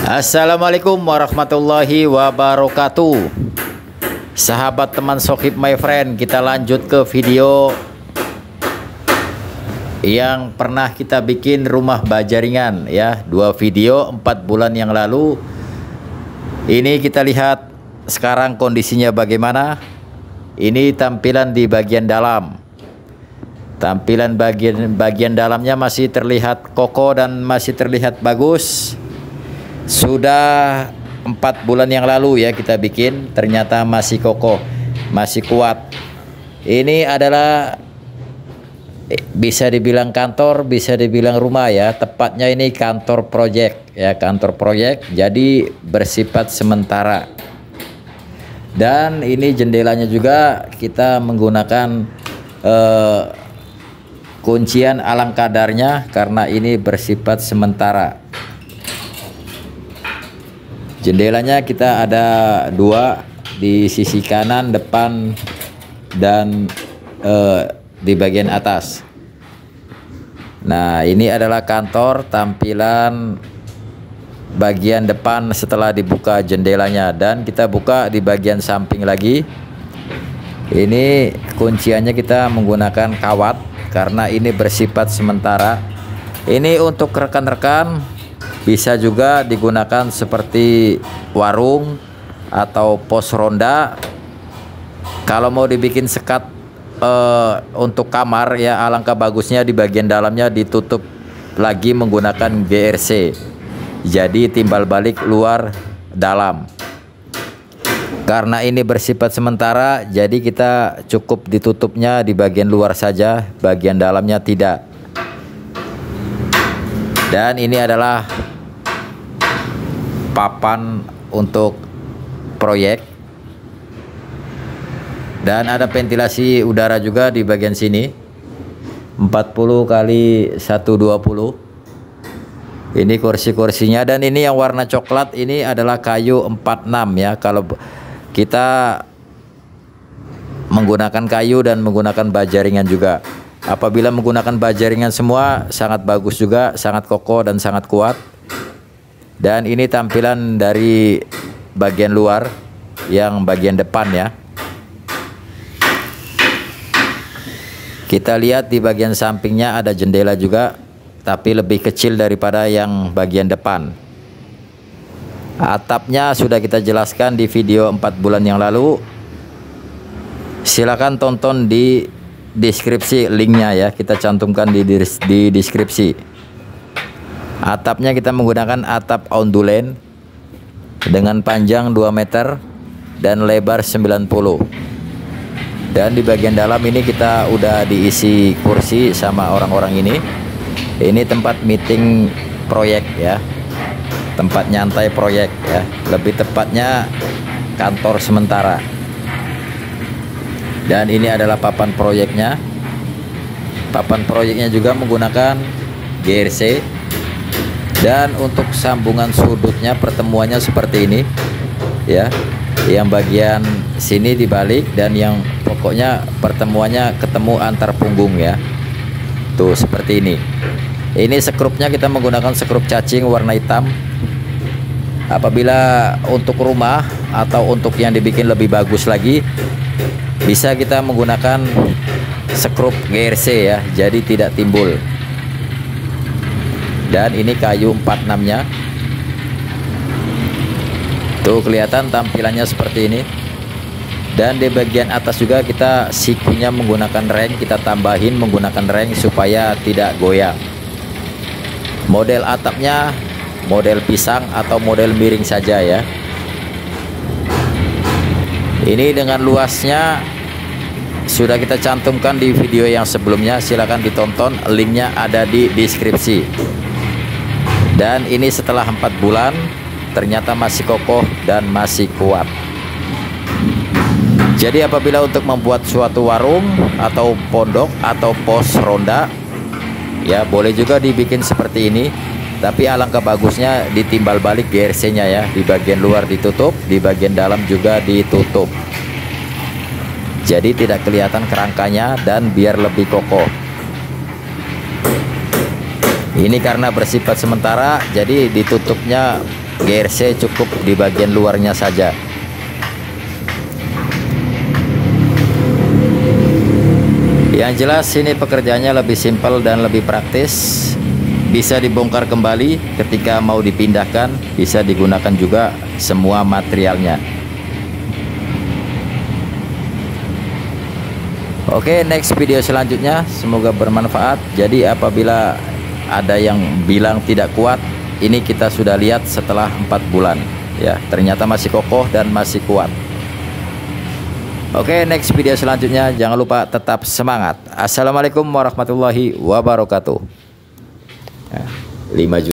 Assalamualaikum warahmatullahi wabarakatuh. Sahabat teman Sohib my friend, kita lanjut ke video yang pernah kita bikin rumah baja ringan ya. Dua video 4 bulan yang lalu. Ini kita lihat sekarang kondisinya bagaimana. Ini tampilan di bagian dalam. Tampilan bagian dalamnya masih terlihat kokoh dan masih terlihat bagus. Sudah 4 bulan yang lalu ya kita bikin, ternyata masih kokoh, masih kuat. Ini adalah bisa dibilang kantor, bisa dibilang rumah ya. Tepatnya ini kantor proyek ya, kantor proyek. Jadi bersifat sementara. Dan ini jendelanya juga kita menggunakan kuncian alang kadarnya karena ini bersifat sementara. Jendelanya kita ada 2 di sisi kanan depan dan di bagian atas. Nah, ini adalah kantor, tampilan bagian depan setelah dibuka jendelanya, dan kita buka di bagian samping lagi. Ini kunciannya kita menggunakan kawat karena ini bersifat sementara. Ini untuk rekan-rekan bisa juga digunakan seperti warung atau pos ronda. Kalau mau dibikin sekat untuk kamar ya, alangkah bagusnya di bagian dalamnya ditutup lagi menggunakan GRC. Jadi timbal balik luar dalam. Karena ini bersifat sementara, jadi kita cukup ditutupnya di bagian luar saja, bagian dalamnya tidak. Dan ini adalah papan untuk proyek, dan ada ventilasi udara juga di bagian sini 40 kali 120. Ini kursi-kursinya, dan ini yang warna coklat ini adalah kayu 46 ya. Kalau kita menggunakan kayu dan menggunakan baja ringan juga. Apabila menggunakan baja ringan semua sangat bagus juga, sangat kokoh dan sangat kuat. Dan ini tampilan dari bagian luar yang bagian depan ya. Kita lihat di bagian sampingnya ada jendela juga, tapi lebih kecil daripada yang bagian depan. Atapnya sudah kita jelaskan di video 4 bulan yang lalu. Silakan tonton di deskripsi linknya ya, kita cantumkan di deskripsi. Atapnya kita menggunakan atap ondulen dengan panjang 2 meter dan lebar 90. Dan di bagian dalam ini kita udah diisi kursi sama orang-orang ini. Ini tempat meeting proyek ya, tempat nyantai proyek ya, lebih tepatnya kantor sementara. Dan ini adalah papan proyeknya. Papan proyeknya juga menggunakan GRC. Dan untuk sambungan sudutnya, pertemuannya seperti ini ya. Yang bagian sini dibalik, dan yang pokoknya pertemuannya ketemu antar punggung ya. Tuh seperti ini. Ini sekrupnya kita menggunakan sekrup cacing warna hitam. Apabila untuk rumah atau untuk yang dibikin lebih bagus lagi, bisa kita menggunakan sekrup GRC ya, jadi tidak timbul. Dan ini kayu 46 nya. Tuh kelihatan tampilannya seperti ini. Dan di bagian atas juga kita sikunya menggunakan reng, kita tambahin menggunakan reng supaya tidak goyang. Model atapnya model pisang atau model miring saja ya. Ini dengan luasnya sudah kita cantumkan di video yang sebelumnya, silahkan ditonton, linknya ada di deskripsi. Dan ini setelah 4 bulan ternyata masih kokoh dan masih kuat. Jadi apabila untuk membuat suatu warung atau pondok atau pos ronda ya, boleh juga dibikin seperti ini. Tapi alangkah bagusnya ditimbal balik GRC nya ya, di bagian luar ditutup, di bagian dalam juga ditutup. Jadi tidak kelihatan kerangkanya dan biar lebih kokoh. Ini karena bersifat sementara, jadi ditutupnya GRC cukup di bagian luarnya saja. Yang jelas ini pekerjaannya lebih simpel dan lebih praktis. Bisa dibongkar kembali ketika mau dipindahkan, bisa digunakan juga semua materialnya. Oke, next video selanjutnya semoga bermanfaat. Jadi apabila ada yang bilang tidak kuat, ini kita sudah lihat setelah 4 bulan ya, ternyata masih kokoh dan masih kuat. Oke, next video selanjutnya jangan lupa tetap semangat. Assalamualaikum warahmatullahi wabarakatuh. 5 juta.